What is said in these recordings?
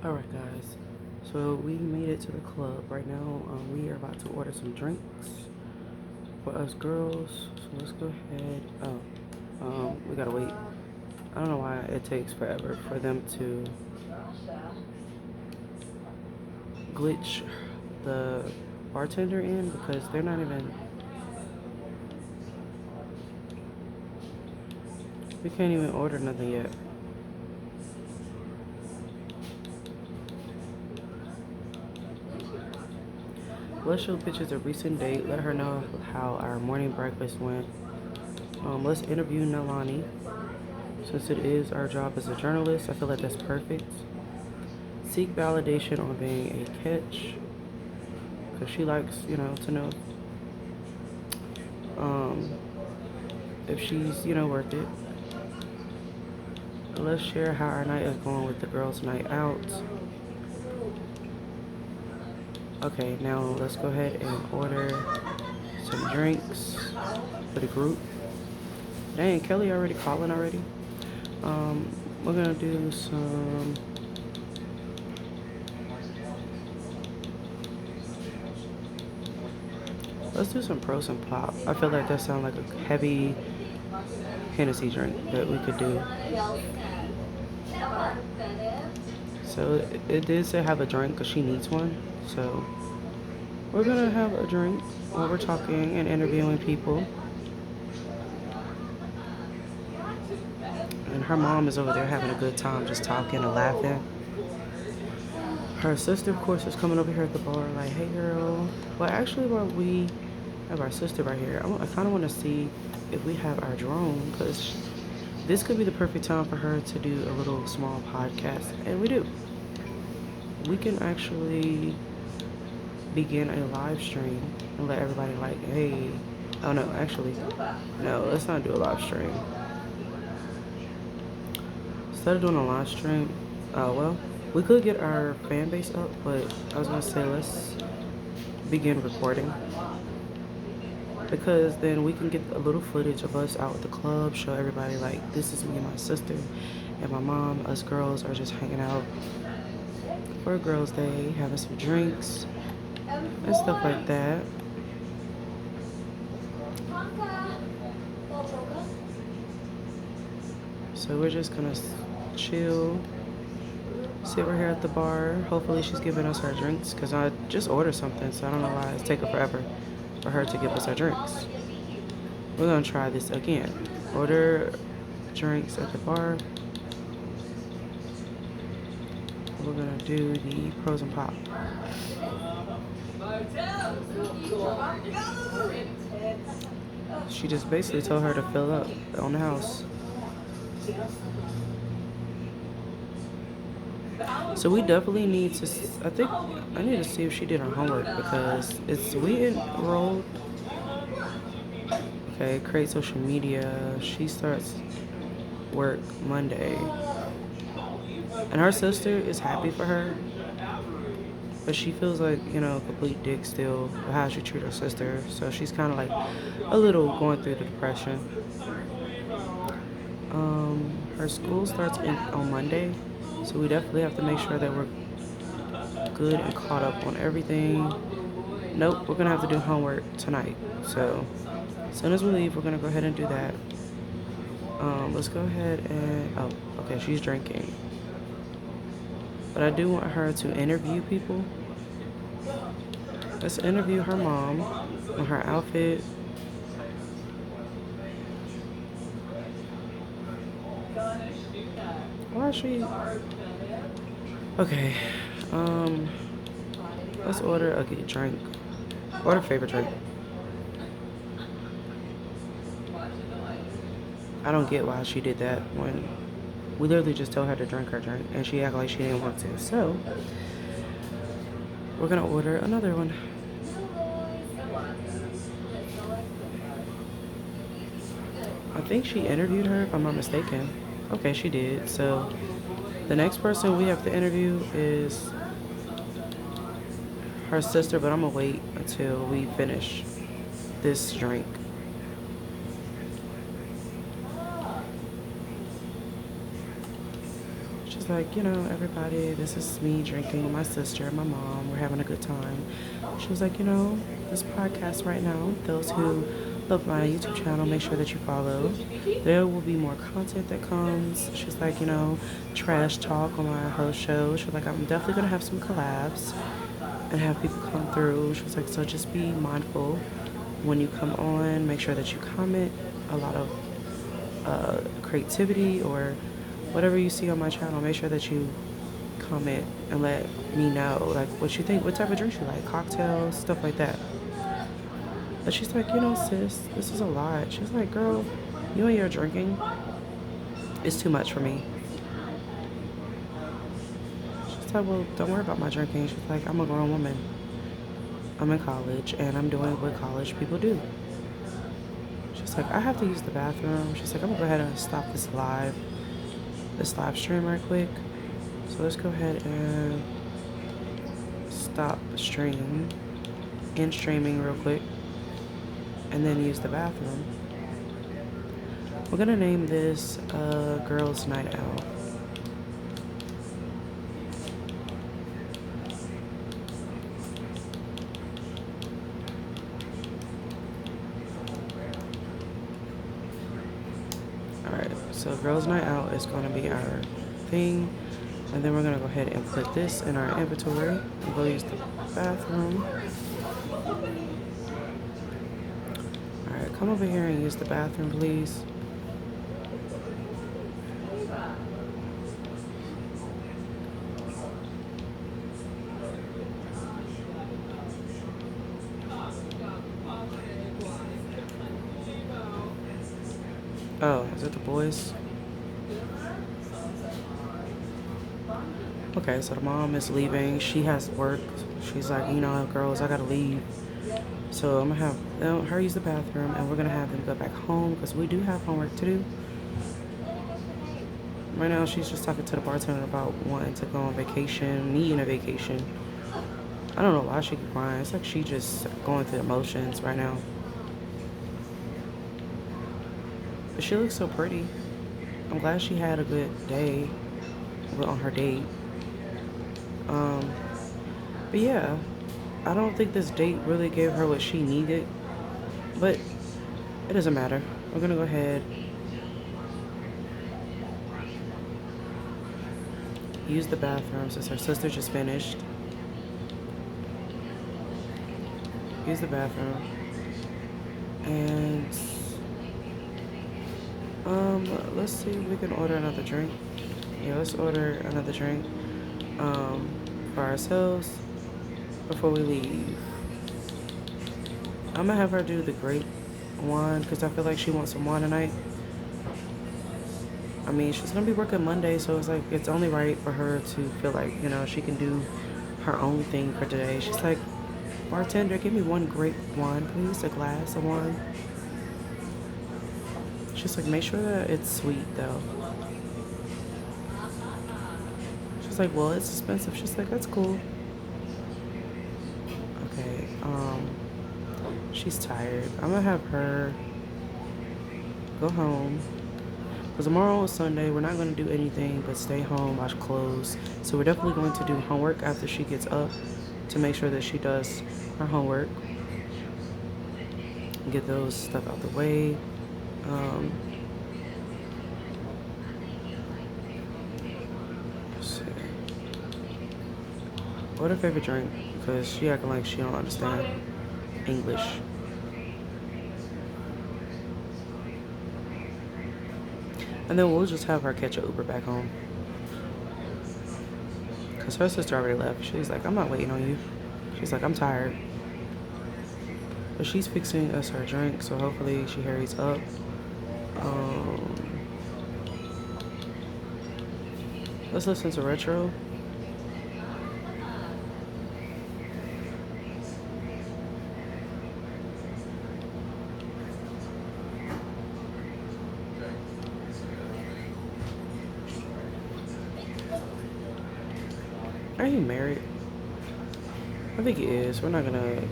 Alright guys, so we made it to the club. Right now, we are about to order some drinks for us girls. So let's go ahead. We gotta wait. I don't know why it takes forever for them to glitch the bartender in because they're not even, we can't even order nothing yet. Let's show pictures of recent date. Let her know how our morning breakfast went. Let's interview Nalani. Since it is our job as a journalist, I feel like that's perfect. Seek validation on being a catch, because she likes, to know um, if she's, worth it. Let's share how our night is going with the girls' night out. Okay, now let's go ahead and order some drinks for the group. Dang, Kelly already calling already. We're gonna do some. Let's do some pros and pop. I feel like that sounds like a heavy Hennessy drink that we could do. So it did say have a drink because she needs one. So we're gonna have a drink while we're talking and interviewing people. And her mom is over there having a good time, just talking and laughing. Her sister, of course, is coming over here at the bar, like, "Hey, girl." Well, actually, while we have our sister right here, I kind of want to see if we have our drone, because this could be the perfect time for her to do a little small podcast, and we do. We can actually begin a live stream and let everybody like, hey, oh no, actually, no, let's not do a live stream. Instead of doing a live stream, well, we could get our fan base up, but I was gonna say let's begin recording because then we can get a little footage of us out at the club, show everybody like this is me and my sister and my mom. Us girls are just hanging out for a girls' day, having some drinks and stuff like that. So we're just gonna chill, sit right here at the bar. Hopefully she's giving us our drinks because I just ordered something, so I don't know why it's taking forever for her to give us our drinks. We're gonna try this again. Order drinks at the bar. We're gonna do the pros and pop. She just basically told her to fill up on the house. So we definitely need to. I think I need to see if she did her homework because it's we enrolled. Okay, create social media. She starts work Monday, and her sister is happy for her, but she feels like a complete dick still for how she treat her sister. So she's kind of like a little going through the depression. Her school starts on Monday, so we definitely have to make sure that we're good and caught up on everything. Nope, we're gonna have to do homework tonight. So as soon as we leave, we're gonna go ahead and do that. Let's go ahead and okay, she's drinking, but I do want her to interview people. Let's interview her mom on her outfit. Why is she? Okay. Let's order a drink. Order favorite drink. I don't get why she did that when we literally just told her to drink her drink and she acted like she didn't want to. So we're gonna order another one. I think she interviewed her, if I'm not mistaken. Okay, she did. So the next person we have to interview is her sister, but I'm gonna wait until we finish this drink. She's like, you know, everybody, this is me drinking, my sister, my mom, we're having a good time. She was like, you know, this podcast right now, those who love my YouTube channel, make sure that you follow. There will be more content that comes. She's like, you know, trash talk on my host show. She's like, I'm definitely going to have some collabs and have people come through. She was like, so just be mindful when you come on. Make sure that you comment a lot of creativity or whatever you see on my channel. Make sure that you comment and let me know like what you think, what type of drinks you like, cocktails, stuff like that. But she's like, you know, sis, this is a lot. She's like, girl, you and your drinking is too much for me. She's like, well, don't worry about my drinking. She's like, I'm a grown woman. I'm in college and I'm doing what college people do. She's like, I have to use the bathroom. She's like, I'm gonna go ahead and stop this live stream right quick. So let's go ahead and stop stream, end streaming real quick, and then use the bathroom. We're gonna name this Girls Night Out. Alright, so Girls Night Out is gonna be our thing. And then we're gonna go ahead and put this in our inventory and go use the bathroom. Alright, come over here and use the bathroom, please. Oh, is it the boys? Okay, so the mom is leaving. She has work. She's like, you know, girls, I gotta leave. So I'm gonna have her use the bathroom, and we're gonna have them go back home because we do have homework to do. Right now, she's just talking to the bartender about wanting to go on vacation, needing a vacation. I don't know why she keep crying. It's like she just going through emotions right now. But she looks so pretty. I'm glad she had a good day on her date. But yeah, I don't think this date really gave her what she needed, but it doesn't matter. We're gonna go ahead, use the bathroom since her sister just finished. Use the bathroom. And let's see if we can order another drink. Yeah, let's order another drink for ourselves before we leave. I'm gonna have her do the grape wine because I feel like she wants some wine tonight. I mean, she's gonna be working Monday, so it's like it's only right for her to feel like, you know, she can do her own thing for today. She's like, bartender, give me one grape wine, please, a glass of wine. She's like, make sure that it's sweet though. She's like, well, it's expensive. She's like, that's cool. Okay, she's tired. I'm gonna have her go home. Because tomorrow is Sunday. We're not gonna do anything but stay home, watch clothes. So we're definitely going to do homework after she gets up to make sure that she does her homework. Get those stuff out the way. Let's see. What her favorite drink? Because she acting like she don't understand English. And then we'll just have her catch an Uber back home. Because her sister already left. She's like, I'm not waiting on you. She's like, I'm tired. But she's fixing us her drink, so hopefully she hurries up. Let's listen to Retro. Are you married? I think he is. We're not gonna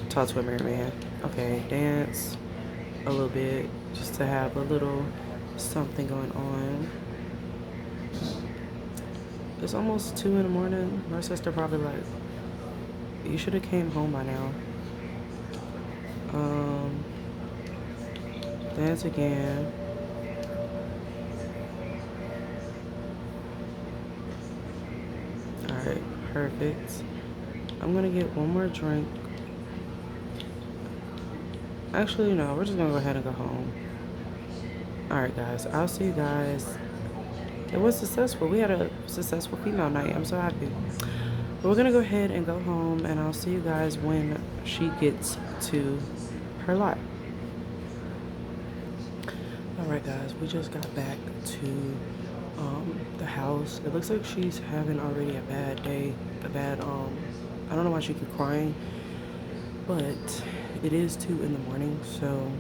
talk to a married man. Okay, dance a little bit just to have a little something going on. It's almost 2 in the morning. My sister probably like, you should have came home by now. Um, dance again. Alright, perfect. I'm gonna get one more drink. Actually, no, we're just gonna go ahead and go home. Alright, guys, I'll see you guys. It was successful. We had a successful female night. I'm so happy. But we're gonna go ahead and go home, and I'll see you guys when she gets to her lot. Alright, guys, we just got back to the house. It looks like she's having already a bad day. I don't know why she keep crying, but it is 2 in the morning, so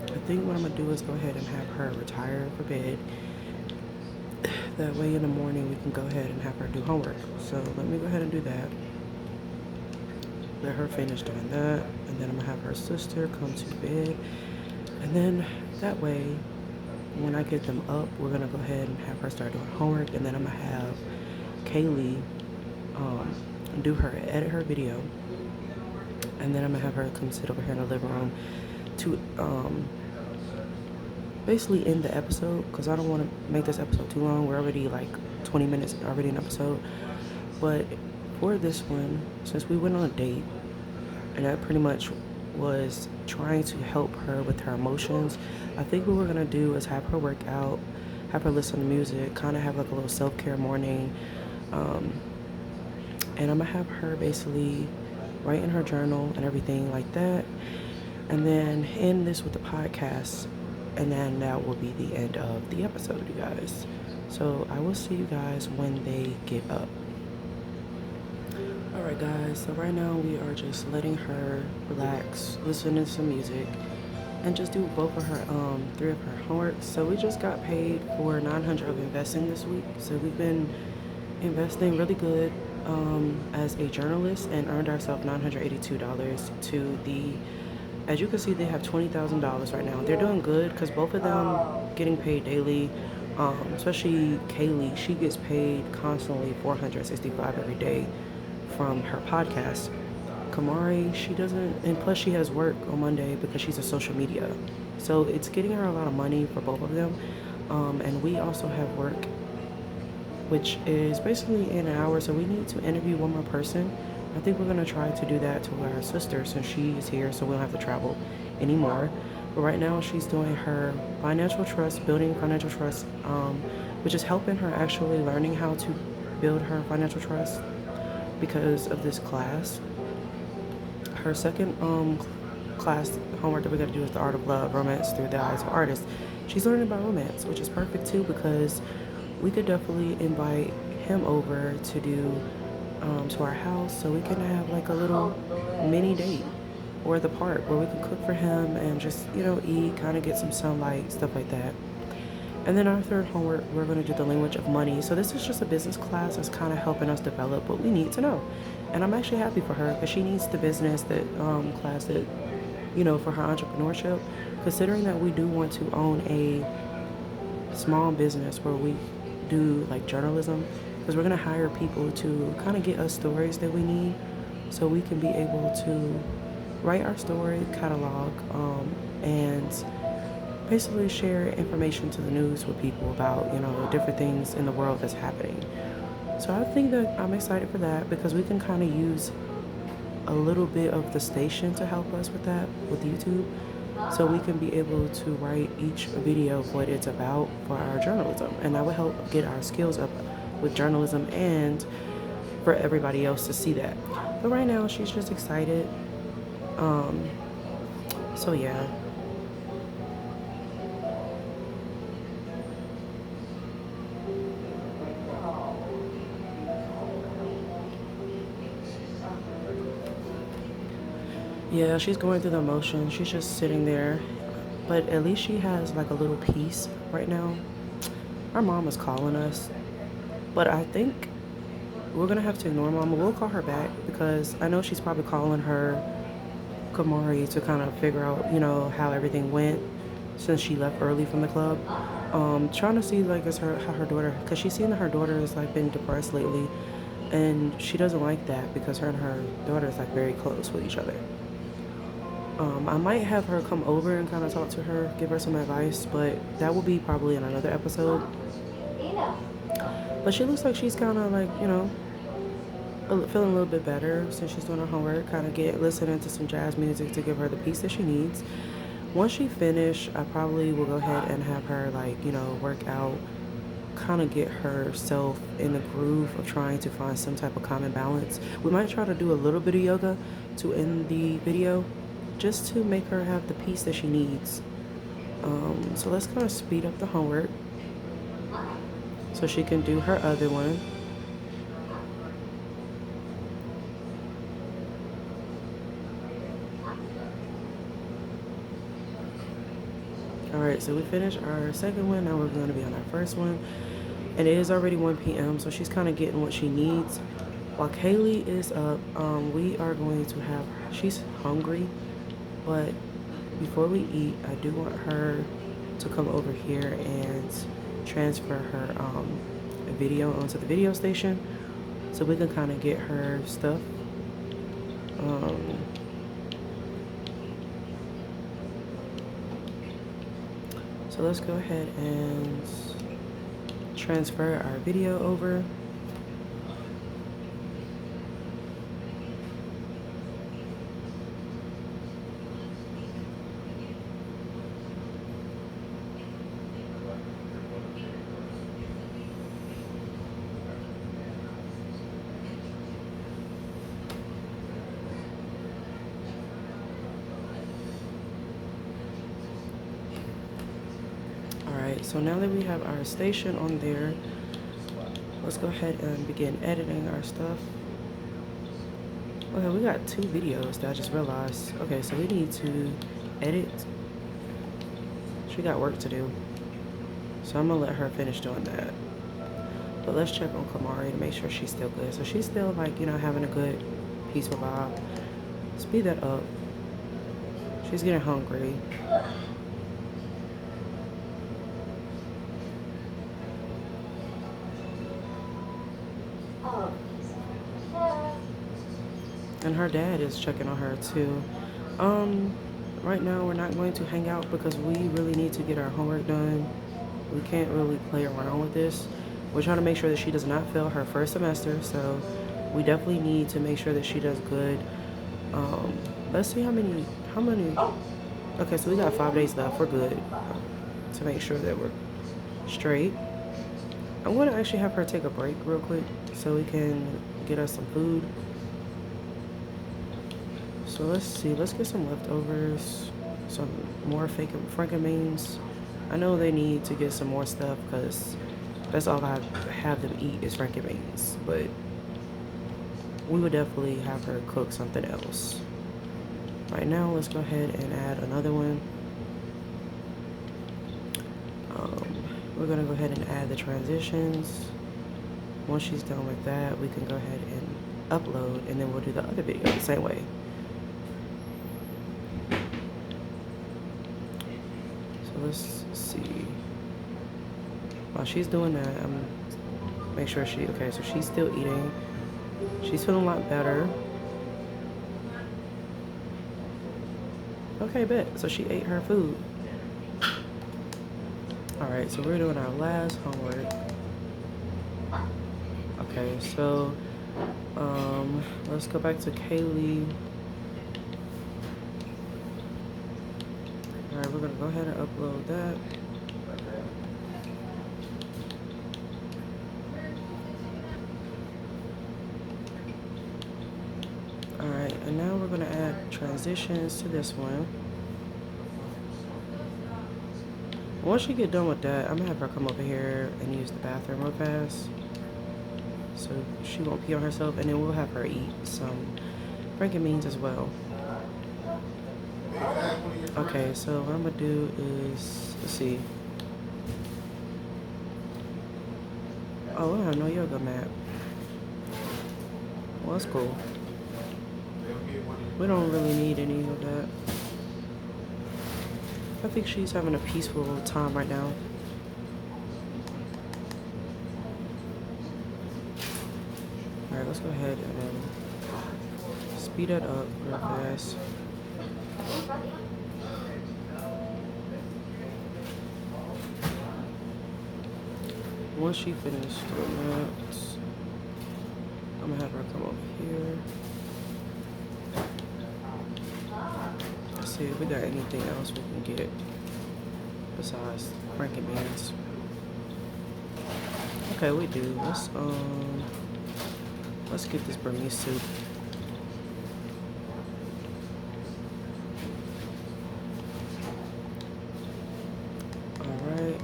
I think what I'm gonna do is go ahead and have her retire for bed. That way in the morning we can go ahead and have her do homework. So let me go ahead and do that. Let her finish doing that, and then I'm gonna have her sister come to bed, and then that way when I get them up, we're gonna go ahead and have her start doing homework, and then I'm gonna have Kaylee edit her video, and then I'm gonna have her come sit over here in the living room to basically end the episode, because I don't want to make this episode too long. We're already like 20 minutes already in episode. But for this one, since we went on a date, and that pretty much was trying to help her with her emotions, I think what we're gonna do is have her work out, have her listen to music, kind of have like a little self-care morning, and I'm gonna have her basically write in her journal and everything like that, and then end this with the podcast, and then that will be the end of the episode, you guys. So I will see you guys when they get up. Alright, guys, so right now we are just letting her relax, listen to some music, and just do both of her 3 of her homework. So we just got paid for 900 of investing this week. So we've been investing really good as a journalist, and earned ourselves $982 to the, as you can see, they have $20,000 right now. They're doing good because both of them getting paid daily. Especially Kaylee, she gets paid constantly $465 every day from her podcast. Kamari, she doesn't, and plus she has work on Monday because she's a social media. So it's getting her a lot of money for both of them. And we also have work, which is basically in an hour. So we need to interview one more person. I think we're gonna try to do that to our sister since she's here, so we don't have to travel anymore. But right now she's doing her financial trust, building financial trust, which is helping her actually learning how to build her financial trust because of this class. Her second class homework that we got to do is the art of love, romance through the eyes of artists. She's learning about romance, which is perfect too, because we could definitely invite him over to do to our house, so we can have like a little mini date, or the park where we can cook for him and just, you know, eat, kind of get some sunlight, stuff like that. And then our third homework, we're going to do the language of money. So this is just a business class that's kind of helping us develop what we need to know. And I'm actually happy for her because she needs the business that class that, you know, for her entrepreneurship, considering that we do want to own a small business where we do like journalism, because we're going to hire people to kind of get us stories that we need so we can be able to write our story, catalog, and basically share information to the news with people about, you know, different things in the world that's happening. So I think that I'm excited for that because we can kind of use a little bit of the station to help us with that, with YouTube, so we can be able to write each video of what it's about for our journalism, and that will help get our skills up with journalism and for everybody else to see that. But right now she's just excited. So yeah. Yeah, she's going through the emotions. She's just sitting there. But at least she has like a little peace right now. Our mom is calling us. But I think we're going to have to ignore Mama. We'll call her back because I know she's probably calling her Kamari to kind of figure out, you know, how everything went since she left early from the club. Trying to see like is her how her daughter, because she's seen that her daughter has like been depressed lately, and she doesn't like that because her and her daughter is like very close with each other. I might have her come over and kind of talk to her, give her some advice, but that will be probably in another episode. But she looks like she's kind of like, feeling a little bit better since she's doing her homework, kind of get listening to some jazz music to give her the peace that she needs. Once she finish, I probably will go ahead and have her like, work out, kind of get herself in the groove of trying to find some type of common balance. We might try to do a little bit of yoga to end the video just to make her have the peace that she needs. So let's kind of speed up the homework so she can do her other one. Alright, so we finished our second one. Now we're going to be on our first one. And it is already 1 p.m., so she's kind of getting what she needs. While Kaylee is up, we are going to have, she's hungry, but before we eat, I do want her to come over here and transfer her video onto the video station so we can kind of get her stuff. So let's go ahead and transfer our video over. So now that we have our station on there, let's go ahead and begin editing our stuff. Okay, we got 2 videos that I just realized. Okay, so we need to edit. She got work to do, so I'm gonna let her finish doing that. But let's check on Kamari to make sure she's still good. So she's still like, having a good, peaceful vibe. Speed that up. She's getting hungry. And her dad is checking on her too. Right now we're not going to hang out because we really need to get our homework done. We can't really play around with this. We're trying to make sure that she does not fail her first semester, so we definitely need to make sure that she does good. Let's see how many, okay, so we got 5 days left. We're good to make sure that we're straight. I'm going to actually have her take a break real quick so we can get us some food. So let's see, let's get some leftovers, some more Frankenbeans. I know they need to get some more stuff because that's all I have them eat is Frankenbeans, but we would definitely have her cook something else. Right now, let's go ahead and add another one. We're gonna go ahead and add the transitions. Once she's done with that, we can go ahead and upload, and then we'll do the other video the same way. Let's see. While she's doing that, I'm make sure okay, so she's still eating. She's feeling a lot better. Okay, bet. So she ate her food. Alright, so we're doing our last homework. Okay, so let's go back to Kaylee. Alright, we're gonna go ahead and upload that. Alright, and now we're gonna add transitions to this one. Once you get done with that, I'm gonna have her come over here and use the bathroom real fast so she won't pee on herself, and then we'll have her eat some Frankenbeans as well. Okay, so what I'm gonna do is, let's see. Oh, I have no yoga mat. Well, that's cool. We don't really need any of that. I think she's having a peaceful time right now. Alright, let's go ahead and speed it up real fast. Once she finishes doing that, I'm gonna have her come over here. Let's see if we got anything else we can get besides cranking bands. Okay, we do. Let's get this Burmese soup. Alright.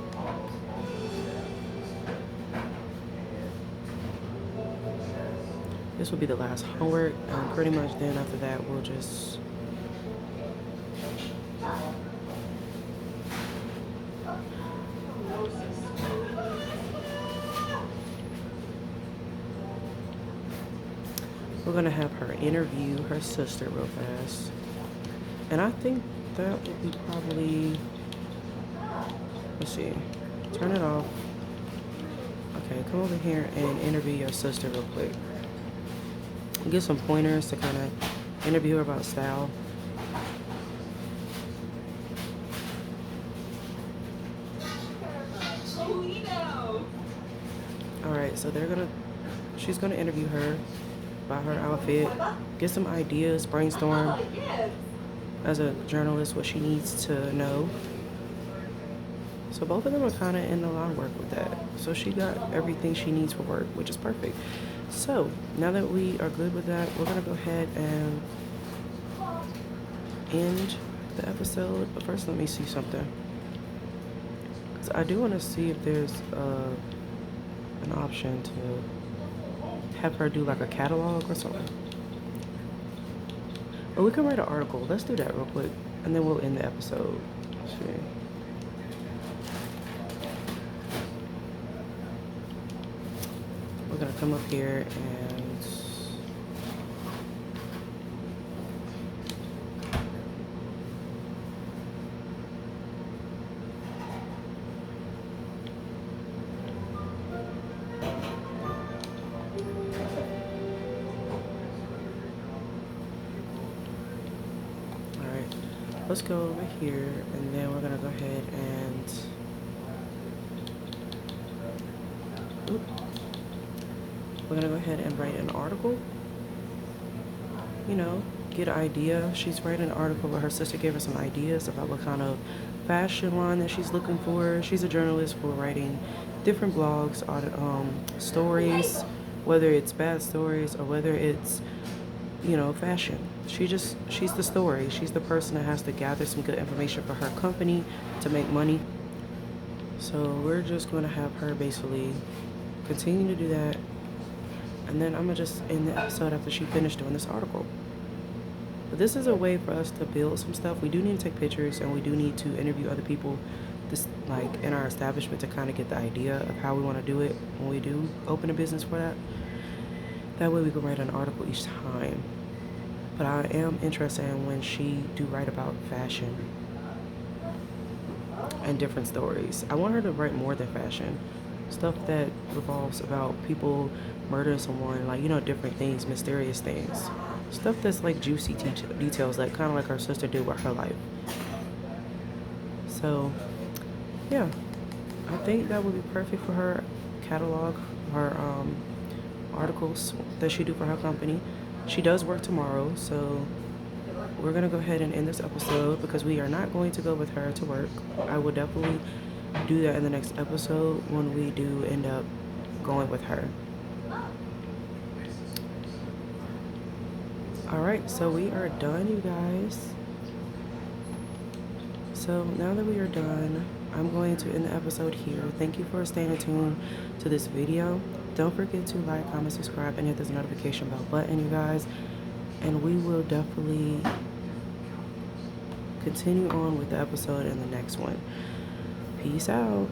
This will be the last homework, and pretty much then after that we'll just we're gonna have her interview her sister real fast. And I think that would be probably, let's see, turn it off. Okay, come over here and interview your sister real quick. Get some pointers to kind of interview her about style. Alright, so she's gonna interview her about her outfit, get some ideas, brainstorm as a journalist what she needs to know. So both of them are kind of in a lot of work with that. So she got everything she needs for work, which is perfect. So now that we are good with that, we're gonna go ahead and end the episode. But first, let me see something. So I do want to see if there's an option to have her do like a catalog or something. Or we can write an article. Let's do that real quick, and then we'll end the episode. Let's see. We're gonna come up here and let's go over here, and then we're gonna go ahead and we're gonna go ahead and write an article. You know, get an idea. She's writing an article where her sister gave her some ideas about what kind of fashion line that she's looking for. She's a journalist for writing different blogs, stories, whether it's bad stories or whether it's, you know, fashion. She's the story. She's the person that has to gather some good information for her company to make money. So we're just going to have her basically continue to do that. And then I'm going to just end the episode after she finished doing this article. But this is a way for us to build some stuff. We do need to take pictures, and we do need to interview other people like in our establishment to kind of get the idea of how we want to do it when we do open a business for that. That way we can write an article each time. But I am interested in when she do write about fashion and different stories. I want her to write more than fashion. Stuff that revolves about people murdering someone, like, you know, different things, mysterious things. Stuff that's like juicy details, like kind of like her sister did with her life. So, yeah. I think that would be perfect for her catalog, her articles that she do for her company. She does work tomorrow, so we're gonna go ahead and end this episode because we are not going to go with her to work. I will definitely do that in the next episode when we do end up going with her. Alright, so we are done, you guys. So now that we are done, I'm going to end the episode here. Thank you for staying tuned to this video. Don't forget to like, comment, subscribe, and hit this notification bell button, you guys. And we will definitely continue on with the episode in the next one. Peace out.